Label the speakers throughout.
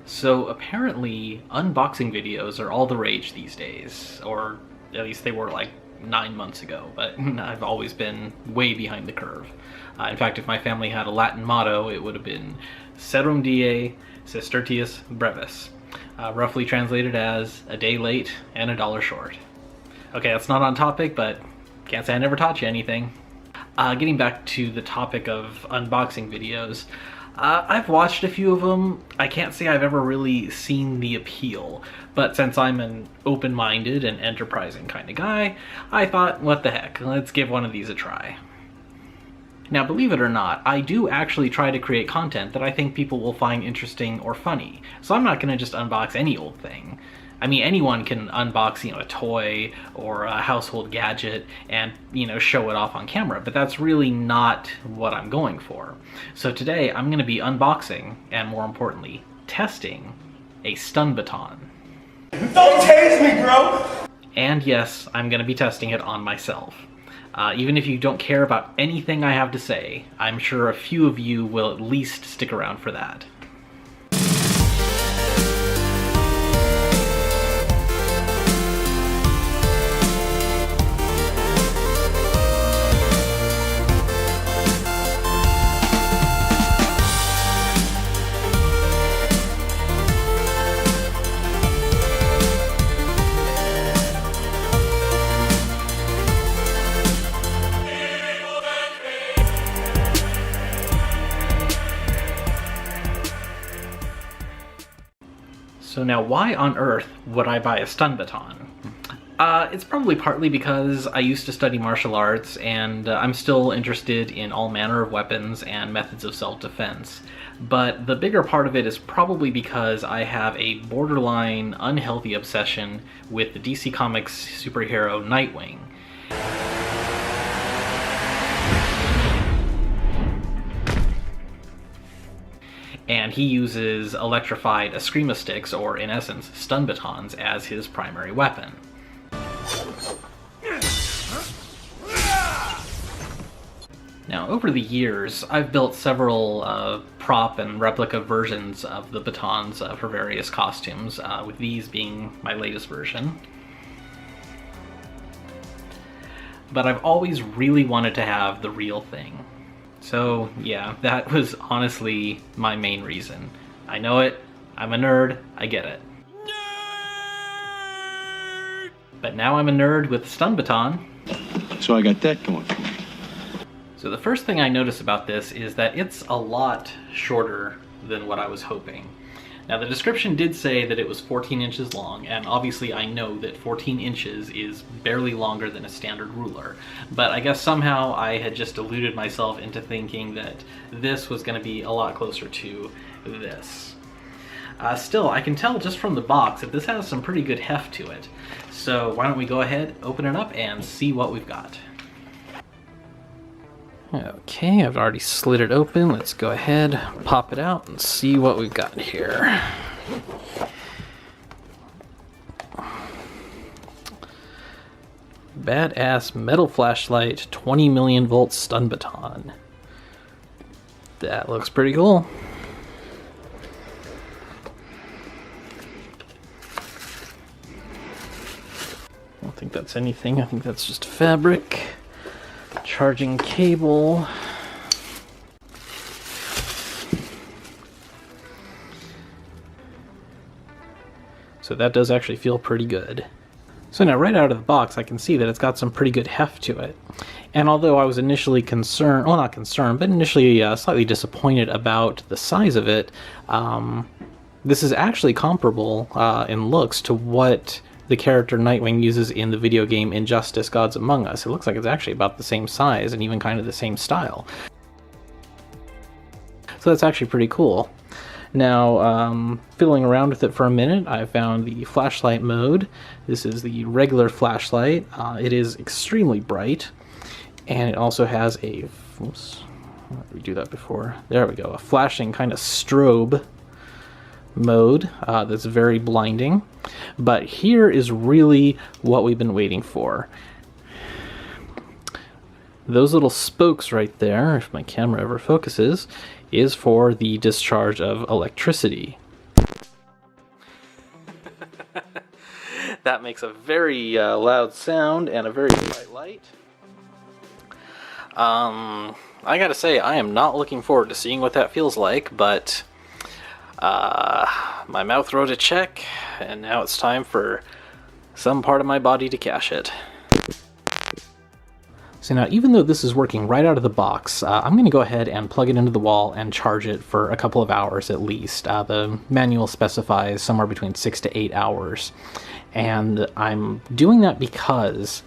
Speaker 1: So apparently unboxing videos are all the rage these days, or at least they were like 9 months ago, but I've always been way behind the curve. In fact, if my family had a Latin motto, it would have been Serum Die, Sestertius Brevis, roughly translated as a day late and a dollar short. Okay, that's not on topic, but can't say I never taught you anything. Getting back to the topic of unboxing videos, I've watched a few of them. I can't say I've ever really seen the appeal, but since I'm an open-minded and enterprising kind of guy, I thought, what the heck, let's give one of these a try. Now, believe it or not, I do actually try to create content that I think people will find interesting or funny, so I'm not going to just unbox any old thing. I mean, anyone can unbox, a toy or a household gadget and, show it off on camera, but that's really not what I'm going for. So today I'm going to be unboxing, and more importantly, testing a stun baton.
Speaker 2: Don't tase me, bro!
Speaker 1: And yes, I'm going to be testing it on myself. Even if you don't care about anything I have to say, I'm sure a few of you will at least stick around for that. So now, why on earth would I buy a stun baton? It's probably partly because I used to study martial arts, and I'm still interested in all manner of weapons and methods of self-defense. But the bigger part of it is probably because I have a borderline unhealthy obsession with the DC Comics superhero Nightwing. And he uses electrified eskrima sticks, or in essence, stun batons, as his primary weapon. Now, over the years, I've built several prop and replica versions of the batons for various costumes, with these being my latest version. But I've always really wanted to have the real thing. So yeah, that was honestly my main reason. I know it, I'm a nerd, I get it. Nerd! But now I'm a nerd with stun baton.
Speaker 3: So I got that going for me.
Speaker 1: So the first thing I notice about this is that it's a lot shorter than what I was hoping. Now, the description did say that it was 14 inches long, and obviously I know that 14 inches is barely longer than a standard ruler. But I guess somehow I had just deluded myself into thinking that this was going to be a lot closer to this. Still, I can tell just from the box that this has some pretty good heft to it. So why don't we go ahead, open it up, and see what we've got. Okay, I've already slid it open. Let's go ahead, pop it out, and see what we've got here. Badass metal flashlight, 20 million volt stun baton. That looks pretty cool. I don't think that's anything. I think that's just fabric. Charging cable. So that does actually feel pretty good. So now right out of the box I can see that it's got some pretty good heft to it. And although I was initially concerned, well, not concerned, but initially slightly disappointed about the size of it, this is actually comparable in looks to what the character Nightwing uses in the video game Injustice: Gods Among Us. It looks like it's actually about the same size and even kind of the same style. So that's actually pretty cool. Now, fiddling around with it for a minute, I found the flashlight mode. This is the regular flashlight. It is extremely bright, and it also has a, oops, how did we do that before? There we go, a flashing kind of strobe mode that's very blinding. But here is really what we've been waiting for. Those little spokes right there, if my camera ever focuses, is for the discharge of electricity. That makes a very loud sound and a very bright light. I gotta say, I am not looking forward to seeing what that feels like, but my mouth wrote a check, and now it's time for some part of my body to cash it. So now, even though this is working right out of the box, I'm going to go ahead and plug it into the wall and charge it for a couple of hours at least. The manual specifies somewhere between 6 to 8 hours. And I'm doing that because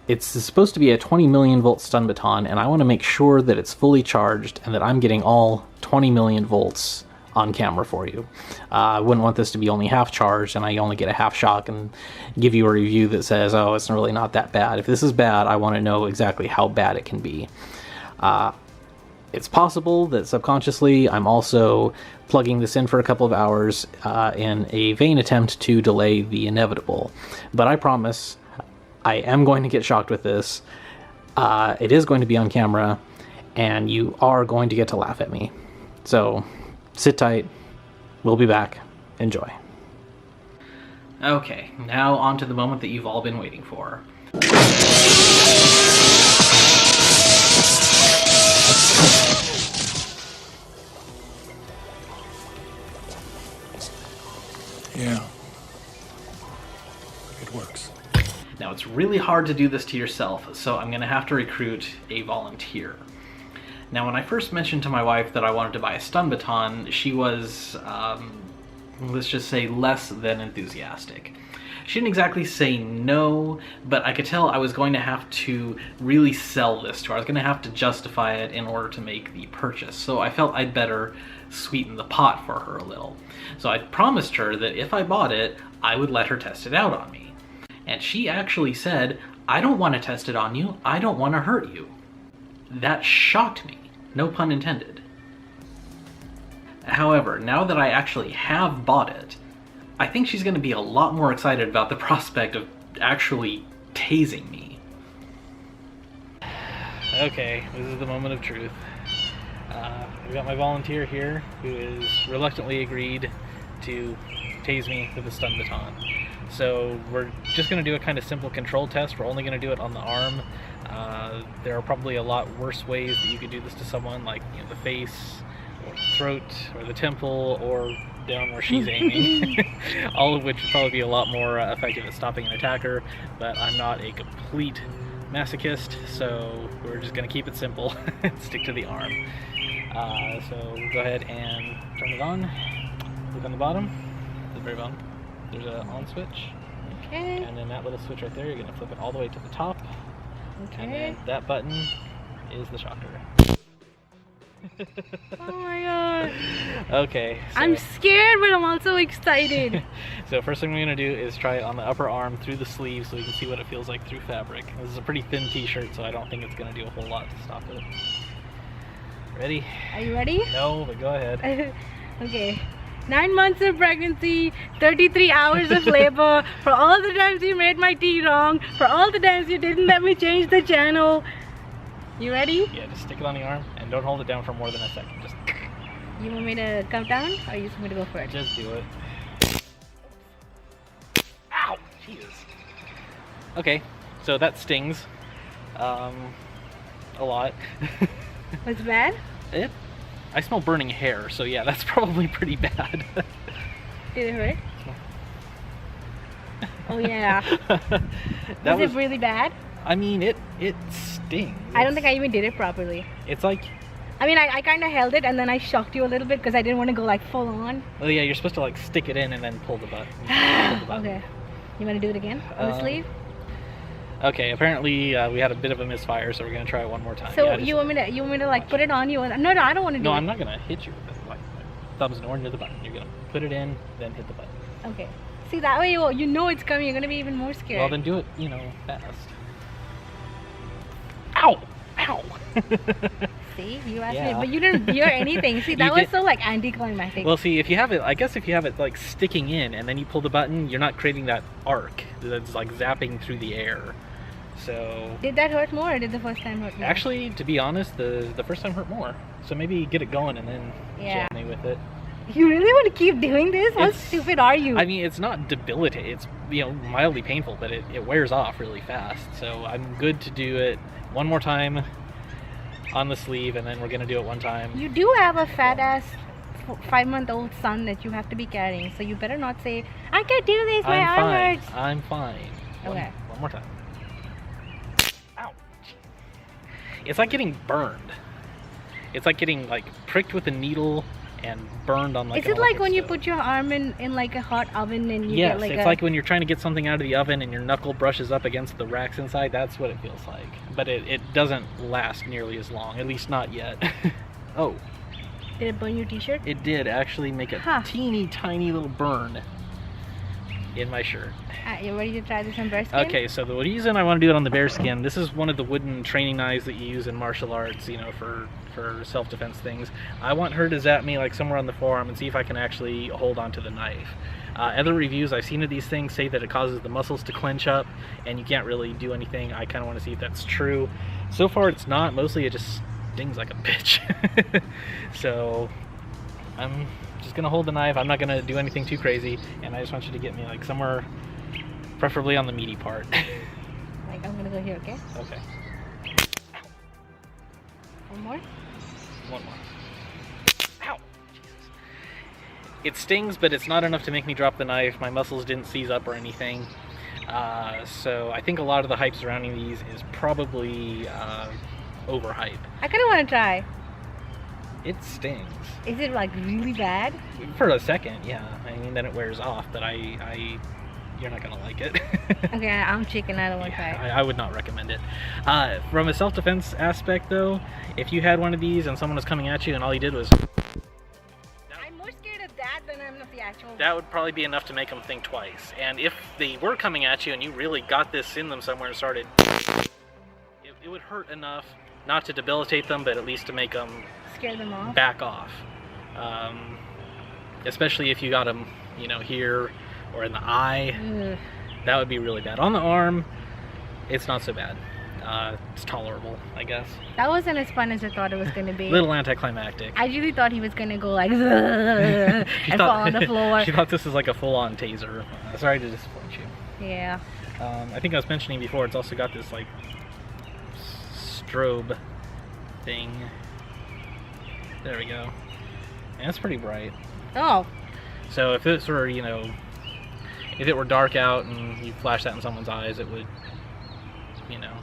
Speaker 1: it's supposed to be a 20 million volt stun baton, and I want to make sure that it's fully charged and that I'm getting all 20 million volts on camera for you. I wouldn't want this to be only half charged and I only get a half shock and give you a review that says, oh, it's really not that bad. If this is bad, I want to know exactly how bad it can be. It's possible that subconsciously I'm also plugging this in for a couple of hours in a vain attempt to delay the inevitable. But I promise I am going to get shocked with this. It is going to be on camera, and you are going to get to laugh at me. So sit tight, we'll be back, enjoy. Okay, now on to the moment that you've all been waiting for.
Speaker 2: Yeah. It works.
Speaker 1: Now it's really hard to do this to yourself, so I'm gonna have to recruit a volunteer. Now, when I first mentioned to my wife that I wanted to buy a stun baton, she was, let's just say, less than enthusiastic. She didn't exactly say no, but I could tell I was going to have to really sell this to her. I was going to have to justify it in order to make the purchase. So I felt I'd better sweeten the pot for her a little. So I promised her that if I bought it, I would let her test it out on me. And she actually said, I don't want to test it on you, I don't want to hurt you. That shocked me, no pun intended. However, now that I actually have bought it, I think she's going to be a lot more excited about the prospect of actually tasing me. Okay, this is the moment of truth. I've got my volunteer here who is reluctantly agreed to tase me with a stun baton. So we're just going to do a kind of simple control test. We're only going to do it on the arm. There are probably a lot worse ways that you could do this to someone, like the face, or the throat, or the temple, or down where she's aiming. All of which would probably be a lot more effective at stopping an attacker, but I'm not a complete masochist, so we're just going to keep it simple and stick to the arm. So we'll go ahead and turn it on. Look on the bottom, the very bottom. There's an on switch.
Speaker 4: Okay.
Speaker 1: And then that little switch right there, you're going to flip it all the way to the top.
Speaker 4: Okay.
Speaker 1: And then that button is the shocker.
Speaker 4: Oh my god.
Speaker 1: Okay. So,
Speaker 4: I'm scared, but I'm also excited.
Speaker 1: So first thing we're going to do is try it on the upper arm through the sleeve so we can see what it feels like through fabric. This is a pretty thin t-shirt, so I don't think it's going to do a whole lot to stop it. Ready?
Speaker 4: Are you ready?
Speaker 1: No, but go ahead.
Speaker 4: Okay. 9 months of pregnancy, 33 hours of labor, for all the times you made my tea wrong, for all the times you didn't let me change the channel. You ready?
Speaker 1: Yeah, just stick it on the arm and don't hold it down for more than a second. Just.
Speaker 4: You want me to count down, or you just want me to go for it?
Speaker 1: Just do it. Ow! Jesus. Okay, so that stings. A lot.
Speaker 4: What's bad?
Speaker 1: I smell burning hair, so yeah, that's probably pretty bad.
Speaker 4: Did it hurt? Oh yeah. Was it really bad?
Speaker 1: I mean, it stings.
Speaker 4: I don't think I even did it properly.
Speaker 1: It's like...
Speaker 4: I mean, I kind of held it and then I shocked you a little bit because I didn't want to go like full on.
Speaker 1: Oh yeah, you're supposed to like stick it in and then pull the button.
Speaker 4: Okay. You want to do it again on the sleeve?
Speaker 1: Okay, apparently we had a bit of a misfire, so we're gonna try it one more time.
Speaker 4: So
Speaker 1: yeah,
Speaker 4: you want me to like put it on you? No, I don't want to do it.
Speaker 1: No, I'm not gonna hit you with it. Like, thumbs nowhere near the button. You're gonna put it in, then hit the button.
Speaker 4: Okay. See, that way you know it's coming. You're gonna be even more scared.
Speaker 1: Well, then do it, fast. Ow! Ow!
Speaker 4: See, you asked me, but you didn't hear anything. See, that was so like anticlimactic.
Speaker 1: Well, see, if you have it, I guess if you have it like sticking in and then you pull the button, you're not creating that arc that's like zapping through the air. So
Speaker 4: did that hurt more, or did the first time hurt more?
Speaker 1: Actually, to be honest, the first time hurt more. So maybe get it going and then jam me with it.
Speaker 4: You really want to keep doing this? How stupid are you?
Speaker 1: I mean, it's not debilitating. It's, you know, mildly painful, but it wears off really fast. So I'm good to do it one more time on the sleeve, and then we're going to do it one time.
Speaker 4: You do have a fat-ass 5-month-old son that you have to be carrying, so you better not say, I can't do this, my arm hurts.
Speaker 1: I'm fine.
Speaker 4: Okay.
Speaker 1: One more time. Ow. It's like getting burned. It's like getting like pricked with a needle and burned on like.
Speaker 4: Is it like when you put your arm in like a hot oven and you get like
Speaker 1: it's like when you're trying to get something out of the oven and your knuckle brushes up against the racks inside. That's what it feels like. But it doesn't last nearly as long, at least not yet. Oh.
Speaker 4: Did it burn your t-shirt?
Speaker 1: It did actually make a teeny tiny little burn in my shirt.
Speaker 4: You ready to try this on bear skin?
Speaker 1: Okay, so the reason I want to do it on the bear skin, this is one of the wooden training knives that you use in martial arts, you know, for self-defense things. I want her to zap me like somewhere on the forearm and see if I can actually hold onto the knife. Other reviews I've seen of these things say that it causes the muscles to clench up and you can't really do anything. I kind of want to see if that's true. So far it's not. Mostly it just stings like a bitch. So I'm just gonna hold the knife. I'm not gonna do anything too crazy, and I just want you to get me like somewhere, preferably on the meaty part.
Speaker 4: Like I'm gonna go here, okay?
Speaker 1: Okay.
Speaker 4: One more?
Speaker 1: One more. Ow! Jesus. It stings, but it's not enough to make me drop the knife. My muscles didn't seize up or anything. So I think a lot of the hype surrounding these is probably overhype.
Speaker 4: I kind of want to try.
Speaker 1: It stings.
Speaker 4: Is it like really bad?
Speaker 1: For a second, yeah. I mean, then it wears off, but you're not gonna like it.
Speaker 4: Okay, I'm chicken. I don't want to try it.
Speaker 1: I would not recommend it. From a self-defense aspect, though, if you had one of these and someone was coming at you and all you did was...
Speaker 4: I'm more scared of that than I'm of the actual...
Speaker 1: That would probably be enough to make them think twice. And if they were coming at you and you really got this in them somewhere and started... It would hurt enough not to debilitate them, but at least to make them...
Speaker 4: Scare them off?
Speaker 1: Back off. Especially if you got them, you know, here or in the eye. Ugh. That would be really bad. On the arm, it's not so bad. It's tolerable, I guess.
Speaker 4: That wasn't as fun as I thought it was going to be.
Speaker 1: Little anticlimactic.
Speaker 4: I really thought he was going to go like and fall on the floor.
Speaker 1: She thought this was like a full-on taser. Sorry to disappoint you.
Speaker 4: Yeah.
Speaker 1: I think I was mentioning before, it's also got this like strobe thing. There we go. And it's pretty bright.
Speaker 4: Oh.
Speaker 1: So if this were, you know, if it were dark out and you flash that in someone's eyes, it would, you know,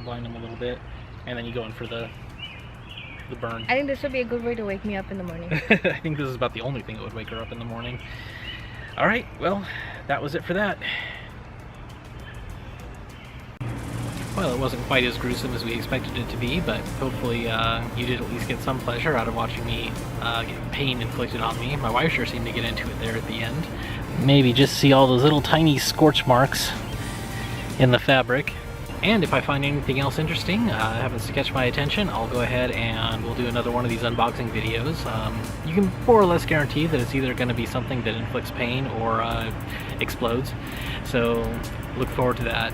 Speaker 1: blind them a little bit. And then you go in for the burn.
Speaker 4: I think this would be a good way to wake me up in the morning.
Speaker 1: I think this is about the only thing that would wake her up in the morning. Alright, well, that was it for that. Well, it wasn't quite as gruesome as we expected it to be, but hopefully you did at least get some pleasure out of watching me get pain inflicted on me. My wife sure seemed to get into it there at the end. Maybe just see all those little tiny scorch marks in the fabric. And if I find anything else interesting, happens to catch my attention, I'll go ahead and we'll do another one of these unboxing videos. You can more or less guarantee that it's either going to be something that inflicts pain or explodes. So look forward to that.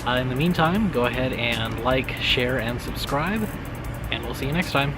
Speaker 1: In the meantime, go ahead and like, share, and subscribe, and we'll see you next time.